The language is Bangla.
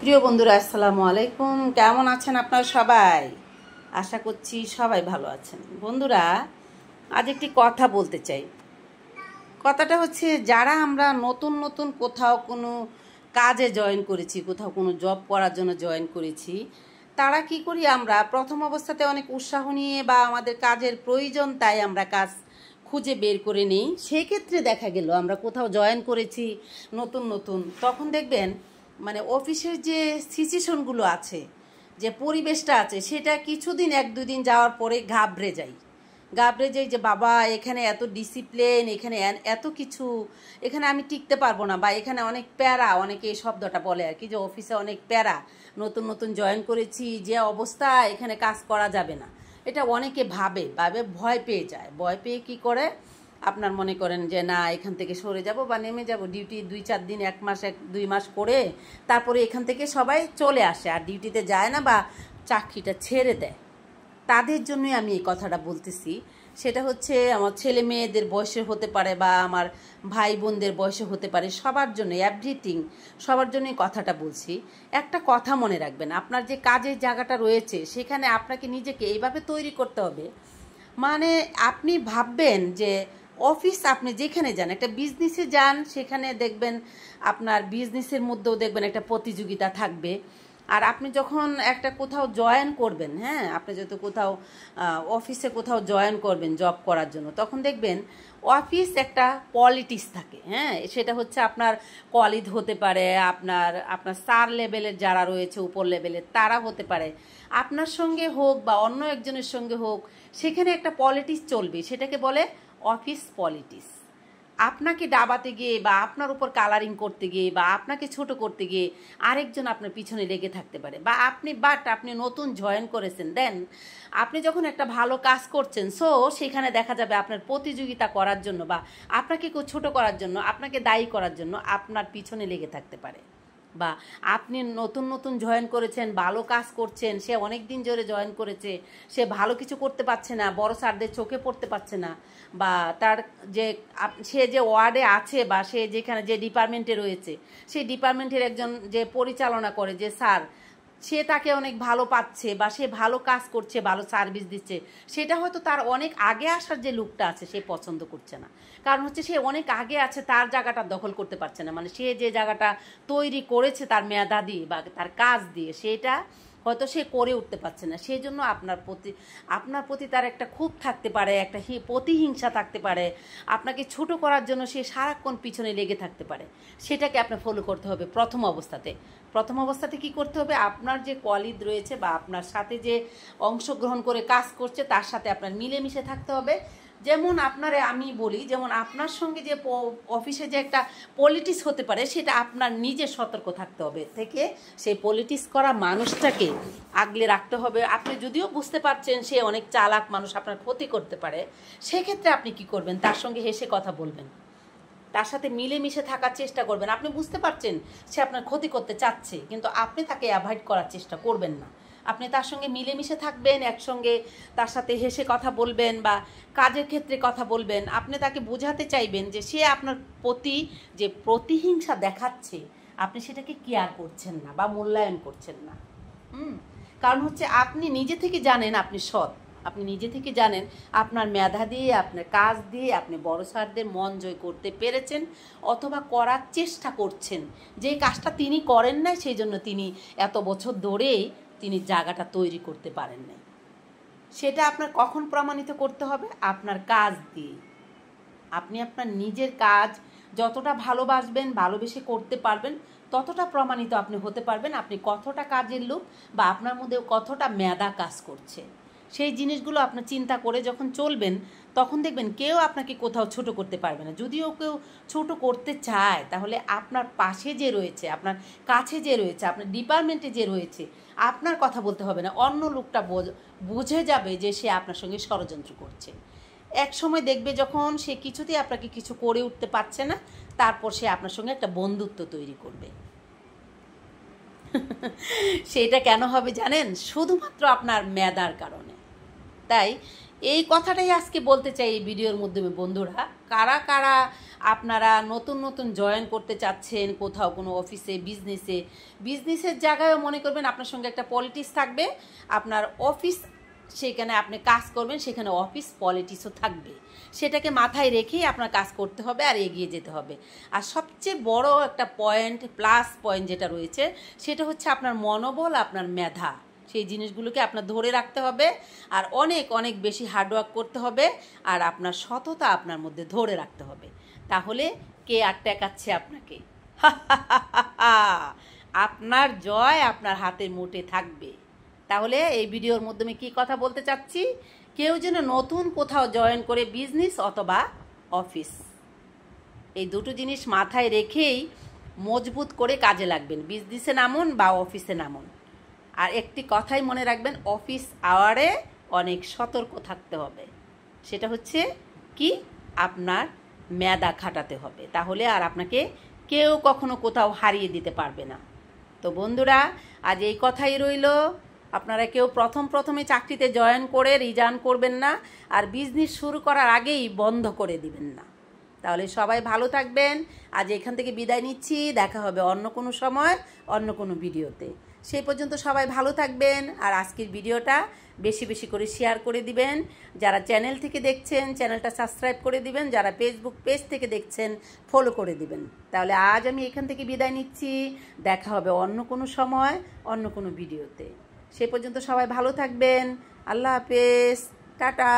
প্রিয় বন্ধুরা, আসসালামু আলাইকুম। কেমন আছেন আপনারা সবাই? আশা করছি সবাই ভালো আছেন। বন্ধুরা, আজ একটি কথা বলতে চাই। কথাটা হচ্ছে, যারা আমরা নতুন নতুন কোথাও কোনো কাজে জয়েন করেছি, কোথাও কোনো জব করার জন্য জয়েন করেছি, তারা কি করি, আমরা প্রথম অবস্থাতে অনেক উৎসাহ নিয়ে বা আমাদের কাজের প্রয়োজন তাই আমরা কাজ খুঁজে বের করে নিই। সেক্ষেত্রে দেখা গেল আমরা কোথাও জয়েন করেছি নতুন নতুন, তখন দেখবেন মানে অফিসের যে সিচুয়েশনগুলো আছে, যে পরিবেশটা আছে, সেটা কিছুদিন এক দুই দিন যাওয়ার পরে ঘাবড়ে যাই যে বাবা, এখানে এত ডিসিপ্লিন, এখানে এত কিছু, এখানে আমি টিকতে পারবো না, বা এখানে অনেক প্যারা। অনেকে এই শব্দটা বলে আর কি, যে অফিসে অনেক প্যারা, নতুন নতুন জয়েন করেছি, যে অবস্থা, এখানে কাজ করা যাবে না। এটা অনেকে ভাবে ভয় পেয়ে যায়। ভয় পেয়ে কি করে, আপনার মনে করেন যে না, এখান থেকে সরে যাব বা নেমে যাব, ডিউটি 2-4 দিন, 1 মাস 1-2 মাস করে তারপরে এখান থেকে সবাই চলে আসে, আর ডিউটিতে যায় না বা চাকরিটা ছেড়ে দেয়। তাদের জন্যই আমি এই কথাটা বলতেছি। সেটা হচ্ছে আমার ছেলে মেয়েদের বয়সে হতে পারে, বা আমার ভাই বোনদের বয়সে হতে পারে, সবার জন্য, এভরিথিং, সবার জন্যই কথাটা বলছি। একটা কথা মনে রাখবেন, আপনার যে কাজের জায়গাটা রয়েছে সেখানে আপনাকে নিজেকে এইভাবে তৈরি করতে হবে, মানে আপনি ভাববেন যে অফিস, আপনি যেখানে যান, একটা বিজনেসে যান, সেখানে দেখবেন আপনার বিজনেসের মধ্যেও দেখবেন একটা প্রতিযোগিতা থাকবে। আর আপনি যখন একটা কোথাও জয়েন করবেন, হ্যাঁ, আপনি যত কোথাও অফিসে কোথাও জয়েন করবেন জব করার জন্য, তখন দেখবেন অফিস একটা পলিটিক্স থাকে। হ্যাঁ, সেটা হচ্ছে আপনার কলিগ হতে পারে, আপনার আপনার স্যার লেভেলের যারা রয়েছে, উপর লেভেলের তারা হতে পারে, আপনার সঙ্গে হোক বা অন্য একজনের সঙ্গে হোক, সেখানে একটা পলিটিক্স চলবে। সেটাকে বলে অফিস পলিটিক্স। আপনাকে ডাবাতে গিয়ে বা আপনার উপর কালারিং করতে গিয়ে বা আপনাকে ছোট করতে গিয়ে আরেকজন আপনার পিছনে লেগে থাকতে পারে, বা আপনি নতুন জয়েন করেছেন, দেন আপনি যখন একটা ভালো কাজ করছেন, সো সেখানে দেখা যাবে আপনার প্রতিযোগিতা করার জন্য বা আপনাকে কেউ ছোট করার জন্য, আপনাকে দায়ী করার জন্য আপনার পিছনে লেগে থাকতে পারে। বা আপনি নতুন নতুন জয়েন করেছেন, ভালো কাজ করছেন, সে অনেক দিন ধরে জয়েন করেছে, সে ভালো কিছু করতে পারছে না, বড় স্যারদের চোখে পড়তে পারছে না, বা তার যে সে যে ওয়ার্ডে আছে বা সে যেখানে যে ডিপার্টমেন্টে রয়েছে, সেই ডিপার্টমেন্টের একজন যে পরিচালনা করে যে স্যার, সে তাকে অনেক ভালো পাচ্ছে বা সে ভালো কাজ করছে, ভালো সার্ভিস দিচ্ছে, সেটা হয়তো তার অনেক আগে আসার যে লোকটা আছে সে পছন্দ করছে না। কারণ হচ্ছে সে অনেক আগে আছে, তার জায়গাটা দখল করতে পারছে না, মানে সে যে জায়গাটা তৈরি করেছে তার মেধা দিয়ে বা তার কাজ দিয়ে, সেটা হয়তো সে করে উঠতে পারছে না। সেই জন্য আপনার প্রতি তার একটা ক্ষোভ থাকতে পারে, একটা প্রতিহিংসা থাকতে পারে, আপনাকে ছোট করার জন্য সে সারাক্ষণ পিছনে লেগে থাকতে পারে। সেটাকে আপনার ফলো করতে হবে প্রথম অবস্থাতে কি করতে হবে, আপনার যে কলিগ রয়েছে বা আপনার সাথে যে অংশগ্রহণ করে কাজ করছে তার সাথে আপনার মিলেমিশে থাকতে হবে। যেমন আপনারে আমি বলি, যেমন আপনার সঙ্গে যে অফিসে যে একটা পলিটিক্স হতে পারে, সেটা আপনার নিজে সতর্ক থাকতে হবে থেকে সেই পলিটিক্স করা মানুষটাকে আগলে রাখতে হবে। আপনি যদিও বুঝতে পারছেন সে অনেক চালাক মানুষ, আপনার ক্ষতি করতে পারে, সেক্ষেত্রে আপনি কি করবেন, তার সঙ্গে হেসে কথা বলবেন, তার সাথে মিলেমিশে থাকার চেষ্টা করবেন। আপনি বুঝতে পারছেন সে আপনার ক্ষতি করতে চাচ্ছে, কিন্তু আপনি তাকে অ্যাভয়েড করার চেষ্টা করবেন না। আপনি তার সঙ্গে মিলেমিশে থাকবেন, একসঙ্গে তার সাথে হেসে কথা বলবেন বা কাজের ক্ষেত্রে কথা বলবেন। আপনি তাকে বোঝাতে চাইবেন যে সে আপনার প্রতি যে প্রতিহিংসা দেখাচ্ছে, আপনি সেটাকে কেয়ার করছেন না বা মূল্যায়ন করছেন না। কারণ হচ্ছে আপনি নিজে থেকে জানেন আপনি সৎ, আপনি নিজে থেকে জানেন আপনার মেধা দিয়ে, আপনার কাজ দিয়ে আপনি বড় স্যারদের মন জয় করতে পেরেছেন অথবা করার চেষ্টা করছেন। যে কাজটা তিনি করেন নাই, সেই জন্য তিনি এত বছর ধরে তিনি জায়গাটা তৈরি করতে পারেন নাই। সেটা আপনার কখন প্রমাণিত করতে হবে, আপনার কাজ দিয়ে। আপনি আপনার নিজের কাজ যতটা ভালোবাসবেন, ভালোবেসে করতে পারবেন, ততটা প্রমাণিত আপনি হতে পারবেন আপনি কতটা কাজের লোক বা আপনার মধ্যে কতটা মেধা কাজ করছে। সেই জিনিসগুলো আপনার চিন্তা করে যখন চলবেন, তখন দেখবেন কেউ আপনাকে কোথাও ছোট করতে পারবে না। যদিও কেউ ছোট করতে চায়, তাহলে আপনার পাশে যে রয়েছে, আপনার কাছে যে রয়েছে, আপনার ডিপার্টমেন্টে যে রয়েছে, আপনার কথা বলতে হবে না, অন্য লোকটা বুঝে যাবে যে সে আপনার সঙ্গে ষড়যন্ত্র করছে। এক সময় দেখবে যখন সে কিছুতেই আপনাকে কিছু করে উঠতে পারছে না, তারপর সে আপনার সঙ্গে একটা বন্ধুত্ব তৈরি করবে। সেটা কেন হবে জানেন? শুধুমাত্র আপনার মেধার কারণে। তাই এই কথাটাই আজকে বলতে চাই এই ভিডিওর মাধ্যমে। বন্ধুরা, কারা কারা আপনারা নতুন নতুন জয়েন করতে চাচ্ছেন কোথাও কোনো অফিসে, বিজনেসের জায়গায়ও মনে করবেন আপনার সঙ্গে একটা পলিটিক্স থাকবে, আপনার অফিস সেখানে আপনি কাজ করবেন, সেখানে অফিস পলিটিক্সও থাকবে। সেটাকে মাথায় রেখেই আপনার কাজ করতে হবে আর এগিয়ে যেতে হবে। আর সবচেয়ে বড় একটা পয়েন্ট, প্লাস পয়েন্ট যেটা রয়েছে, সেটা হচ্ছে আপনার মনোবল, আপনার মেধা। সেই জিনিসগুলোকে আপনার ধরে রাখতে হবে আর অনেক অনেক বেশি হার্ডওয়ার্ক করতে হবে আর আপনার সততা আপনার মধ্যে ধরে রাখতে হবে। তাহলে কে আর টেকাচ্ছে আপনাকে? আপনার জয় আপনার হাতের মুঠে থাকবে। তাহলে এই ভিডিওর মাধ্যমে কি কথা বলতে চাচ্ছি, কেউ যেন নতুন কোথাও জয়েন করে বিজনেস অথবা অফিস, এই দুটো জিনিস মাথায় রেখেই মজবুত করে কাজে লাগবেন। বিজনেসে নামুন বা অফিসে নামুন। আর একটি কথাই মনে রাখবেন, অফিস আওয়ারে অনেক সতর্ক থাকতে হবে। সেটা হচ্ছে কি, আপনার মেধা খাটাতে হবে। তাহলে আর আপনাকে কেউ কখনো কোথাও হারিয়ে দিতে পারবে না। তো বন্ধুরা, আজ এই কথাই রইল। আপনারা কেউ প্রথমে চাকরিতে জয়েন করে রিজাইন করবেন না, আর বিজনেস শুরু করার আগেই বন্ধ করে দিবেন না। তাহলে সবাই ভালো থাকবেন। আজ এখান থেকে বিদায় নিচ্ছি। দেখা হবে অন্য কোনো সময়, অন্য কোনো ভিডিওতে। সেই পর্যন্ত সবাই ভালো থাকবেন। আর আজকের ভিডিওটা বেশি বেশি করে শেয়ার করে দিবেন। যারা চ্যানেল থেকে দেখছেন চ্যানেলটা সাবস্ক্রাইব করে দিবেন, যারা ফেসবুক পেজ থেকে দেখছেন ফলো করে দিবেন। তাহলে আজ আমি এখান থেকে বিদায় নিচ্ছি। দেখা হবে অন্য কোনো সময়, অন্য কোনো ভিডিওতে। সেই পর্যন্ত সবাই ভালো থাকবেন। আল্লাহ হাফেজ, টাটা।